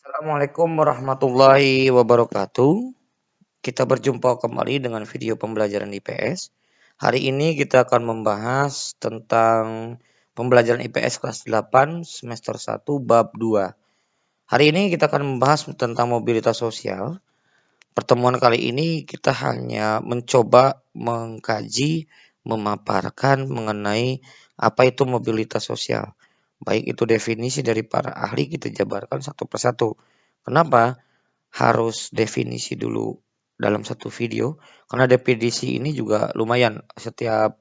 Assalamualaikum warahmatullahi wabarakatuh. Kita berjumpa kembali dengan video pembelajaran IPS. Hari ini kita akan membahas tentang pembelajaran IPS kelas 8 semester 1 bab 2. Hari ini kita akan membahas tentang mobilitas sosial. Pertemuan kali ini kita hanya mencoba mengkaji, memaparkan mengenai apa itu mobilitas sosial. Baik itu definisi dari para ahli kita jabarkan satu persatu. Kenapa harus definisi dulu dalam satu video? Karena definisi ini juga lumayan. Setiap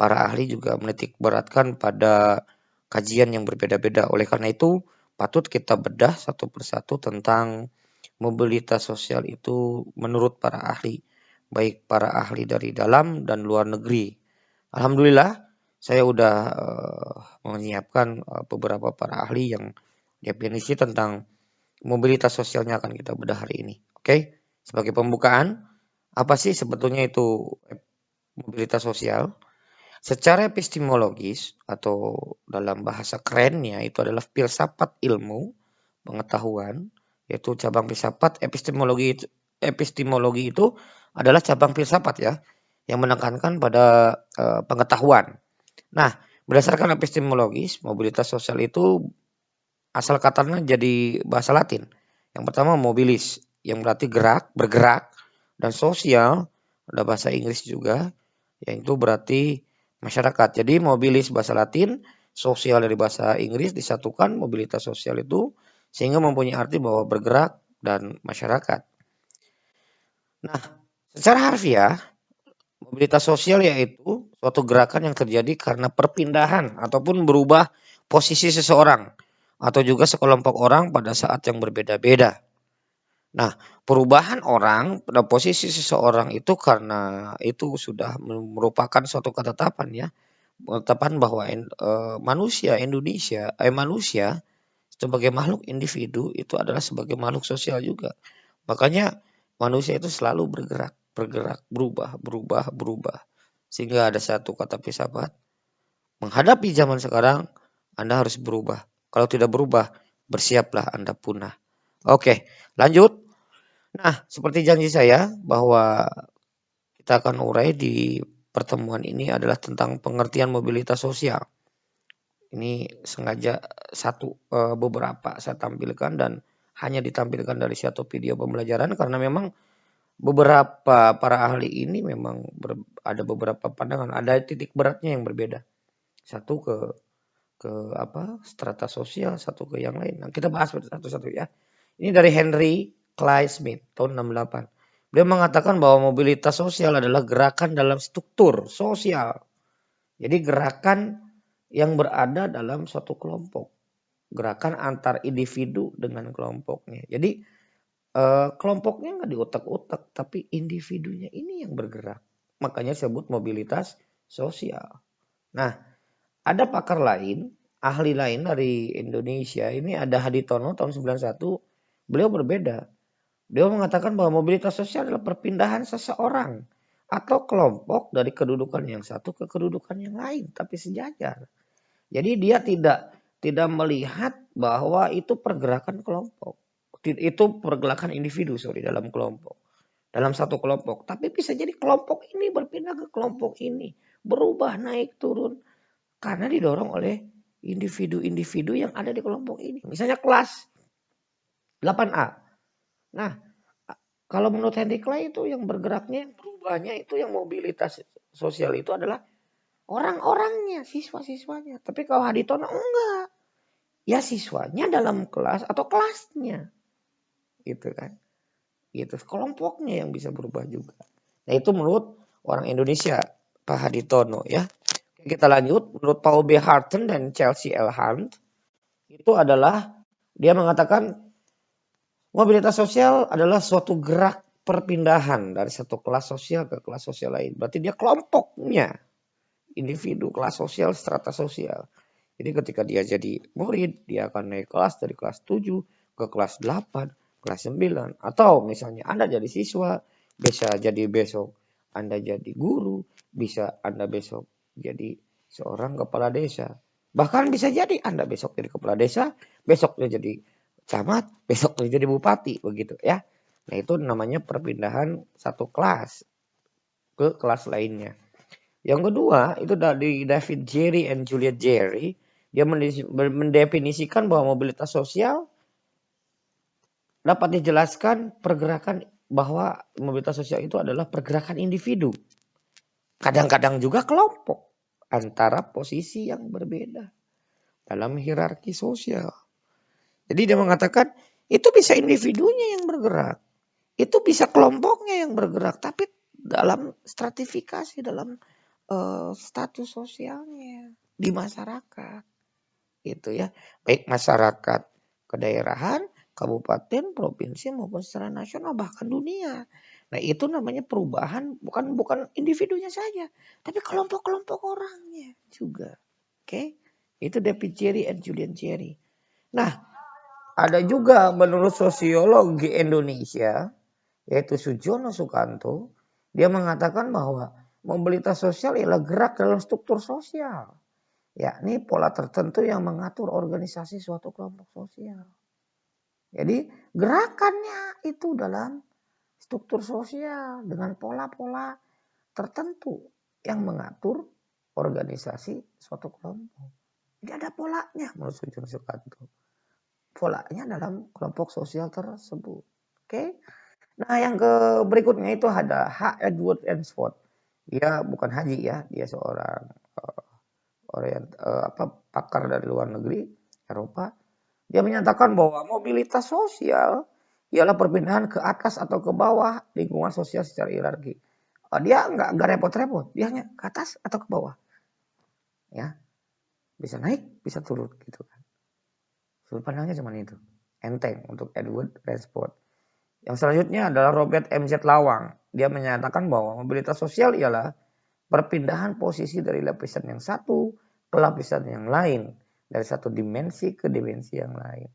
para ahli juga menitik beratkan pada kajian yang berbeda-beda. Oleh karena itu patut kita bedah satu persatu tentang mobilitas sosial itu menurut para ahli. Baik para ahli dari dalam dan luar negeri. Alhamdulillah saya udah menyiapkan beberapa para ahli yang definisi tentang mobilitas sosialnya akan kita bedah hari ini. Oke, sebagai pembukaan, apa sih sebetulnya itu mobilitas sosial? Secara epistemologis atau dalam bahasa kerennya itu adalah filsafat ilmu pengetahuan, yaitu cabang filsafat. Epistemologi itu adalah cabang filsafat ya, yang menekankan pada pengetahuan. Nah, berdasarkan epistemologis, mobilitas sosial itu asal katanya jadi bahasa Latin. Yang pertama mobilis, yang berarti gerak, bergerak, dan sosial, ada bahasa Inggris juga, yang itu berarti masyarakat. Jadi mobilis bahasa Latin, sosial dari bahasa Inggris disatukan mobilitas sosial itu sehingga mempunyai arti bahwa bergerak dan masyarakat. Nah, secara harfiah, mobilitas sosial yaitu suatu gerakan yang terjadi karena perpindahan ataupun berubah posisi seseorang atau juga sekelompok orang pada saat yang berbeda-beda. Nah, perubahan orang pada posisi seseorang itu karena itu sudah merupakan suatu ketetapan ya. Ketetapan bahwa manusia sebagai makhluk individu itu adalah sebagai makhluk sosial juga. Makanya manusia itu selalu bergerak, berubah. Sehingga ada satu kata filsafat, menghadapi zaman sekarang Anda harus berubah. Kalau tidak berubah, bersiaplah Anda punah. Oke, lanjut. Nah, seperti janji saya bahwa kita akan urai di pertemuan ini adalah tentang pengertian mobilitas sosial. Ini sengaja beberapa saya tampilkan dan hanya ditampilkan dari satu video pembelajaran karena memang beberapa para ahli ini memang ada beberapa pandangan, ada titik beratnya yang berbeda. Satu ke strata sosial, satu ke yang lain. Nah, kita bahas satu-satu ya. Ini dari Henry Clay Smith tahun 68. Beliau mengatakan bahwa mobilitas sosial adalah gerakan dalam struktur sosial. Jadi gerakan yang berada dalam suatu kelompok. Gerakan antar individu dengan kelompoknya. Jadi kelompoknya nggak diutak-utak, tapi individunya ini yang bergerak. Makanya disebut mobilitas sosial. Nah, ada pakar lain, ahli lain dari Indonesia, ini ada Haditono tahun 91, beliau berbeda. Beliau mengatakan bahwa mobilitas sosial adalah perpindahan seseorang atau kelompok dari kedudukan yang satu ke kedudukan yang lain, tapi sejajar. Jadi dia tidak melihat bahwa itu pergerakan kelompok. Itu pergerakan individu dalam kelompok. Dalam satu kelompok. Tapi bisa jadi kelompok ini berpindah ke kelompok ini. Berubah naik turun. Karena didorong oleh individu-individu yang ada di kelompok ini. Misalnya kelas 8A. Nah, kalau menurut Henry Clay itu yang bergeraknya, berubahnya itu yang mobilitas sosial itu adalah orang-orangnya, siswa-siswanya. Tapi kalau Haditono enggak. Ya siswanya dalam kelas atau kelasnya. Gitu kan. Gitu. Kelompoknya yang bisa berubah juga. Nah itu menurut orang Indonesia, Pak Haditono ya. Kita lanjut, menurut Paul B. Harton dan Chelsea L. Hunt, itu adalah dia mengatakan mobilitas sosial adalah suatu gerak perpindahan dari satu kelas sosial ke kelas sosial lain. Berarti dia kelompoknya, individu, kelas sosial, strata sosial. Jadi ketika dia jadi murid, dia akan naik kelas dari kelas 7 ke kelas 8, kelas 9. Atau misalnya Anda jadi siswa, bisa jadi besok Anda jadi guru, bisa Anda besok jadi seorang kepala desa. Bahkan bisa jadi Anda besok jadi kepala desa, besoknya jadi camat, besok jadi bupati, begitu ya. Nah itu namanya perpindahan satu kelas ke kelas lainnya. Yang kedua itu dari David Jerry and Juliet Jerry, dia mendefinisikan bahwa mobilitas sosial dapat dijelaskan pergerakan, bahwa mobilitas sosial itu adalah pergerakan individu, kadang-kadang juga kelompok antara posisi yang berbeda dalam hierarki sosial. Jadi dia mengatakan itu bisa individunya yang bergerak, itu bisa kelompoknya yang bergerak, tapi dalam stratifikasi, dalam status sosialnya di masyarakat, gitu ya, baik masyarakat kedaerahan, kabupaten, provinsi maupun secara nasional bahkan dunia. Nah itu namanya perubahan, bukan individunya saja, tapi kelompok-kelompok orangnya juga. Oke, itu David Jerry and Julian Jerry. Nah ada juga menurut sosiologi Indonesia yaitu Sujono Sukanto, dia mengatakan bahwa mobilitas sosial ialah gerak dalam struktur sosial, yakni pola tertentu yang mengatur organisasi suatu kelompok sosial. Jadi gerakannya itu dalam struktur sosial dengan pola-pola tertentu yang mengatur organisasi suatu kelompok. Jadi ada polanya menurut Sujono Sukanto. Polanya dalam kelompok sosial tersebut. Oke. Nah, yang berikutnya itu ada H. Edward Ainsworth. Dia bukan haji ya, dia seorang pakar dari luar negeri, Eropa. Dia menyatakan bahwa mobilitas sosial ialah perpindahan ke atas atau ke bawah lingkungan sosial secara hierarki. Dia nggak repot-repot, dia hanya ke atas atau ke bawah. Ya, bisa naik, bisa turun gitu kan. Sudut pandangnya cuma itu. Enteng untuk Edward Ainsworth. Yang selanjutnya adalah Robert M.Z. Lawang. Dia menyatakan bahwa mobilitas sosial ialah perpindahan posisi dari lapisan yang satu ke lapisan yang lain. Dari satu dimensi ke dimensi yang lain.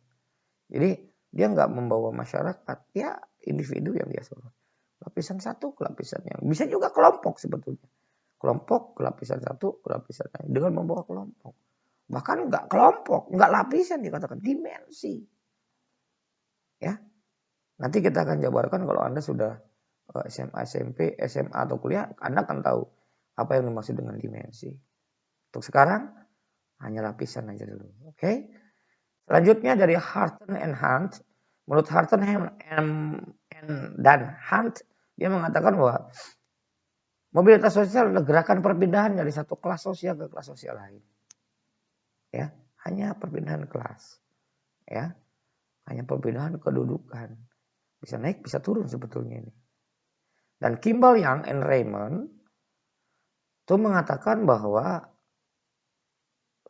Jadi dia nggak membawa masyarakat. Ya individu yang dia suruh. Lapisan satu ke lapisan yang. Bisa juga kelompok sebetulnya. Kelompok ke lapisan satu ke lapisan lain. Dengan membawa kelompok. Bahkan nggak kelompok. Nggak lapisan dikatakan. Dimensi. Ya. Nanti kita akan jabarkan kalau Anda sudah SMA, SMP, SMA atau kuliah, Anda akan tahu apa yang dimaksud dengan dimensi. Untuk sekarang, hanya lapisan aja dulu. Oke? Selanjutnya dari Hutton and Hunt. Menurut Hutton dan Hunt, dia mengatakan bahwa mobilitas sosial adalah gerakan perpindahan dari satu kelas sosial ke kelas sosial lain. Ya, hanya perpindahan kelas. Ya, hanya perpindahan kedudukan. Bisa naik, bisa turun sebetulnya ini. Dan Kimball, Young, and Raymond itu mengatakan bahwa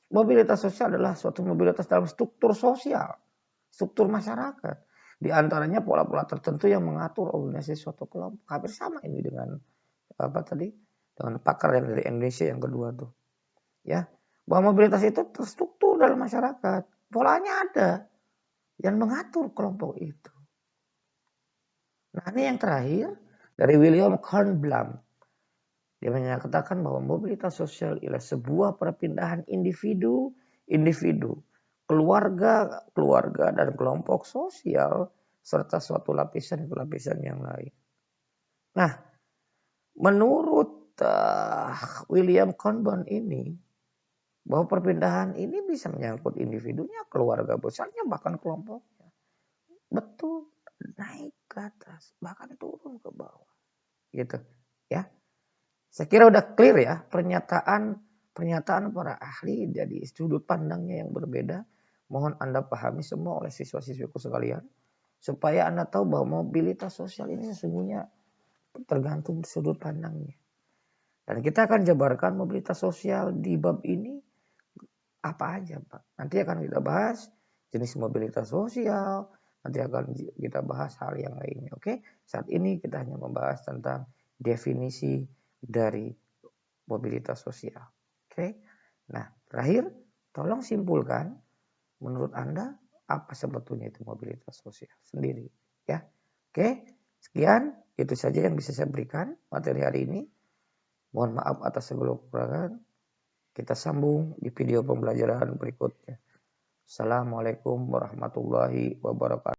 mobilitas sosial adalah suatu mobilitas dalam struktur sosial, struktur masyarakat. Di antaranya pola-pola tertentu yang mengatur organisasi suatu kelompok. Hampir sama ini dengan dengan pakar yang dari Indonesia yang kedua tuh. Ya, bahwa mobilitas itu terstruktur dalam masyarakat. Polanya ada yang mengatur kelompok itu. Nah, ini yang terakhir dari William Kornblum. Dia menyatakan bahwa mobilitas sosial ialah sebuah perpindahan individu, keluarga, dan kelompok sosial serta suatu lapisan ke lapisan yang lain. Nah, menurut William Kornblum ini, bahwa perpindahan ini bisa menyangkut individunya, keluarga besarnya, bahkan kelompoknya. Betul, naik ke atas, bahkan turun ke bawah. Gitu, ya. Saya kira udah clear ya pernyataan para ahli dari sudut pandangnya yang berbeda. Mohon Anda pahami semua oleh siswa-siswiku sekalian. Supaya Anda tahu bahwa mobilitas sosial ini sesungguhnya tergantung sudut pandangnya. Dan kita akan jabarkan mobilitas sosial di bab ini apa aja Pak. Nanti akan kita bahas jenis mobilitas sosial. Nanti akan kita bahas hal yang lainnya. Oke? Saat ini kita hanya membahas tentang definisi dari mobilitas sosial. Oke. Nah, terakhir tolong simpulkan menurut Anda apa sebetulnya itu mobilitas sosial sendiri, ya. Oke. Sekian, itu saja yang bisa saya berikan materi hari ini. Mohon maaf atas segala kekurangan. Kita sambung di video pembelajaran berikutnya. Assalamualaikum warahmatullahi wabarakatuh.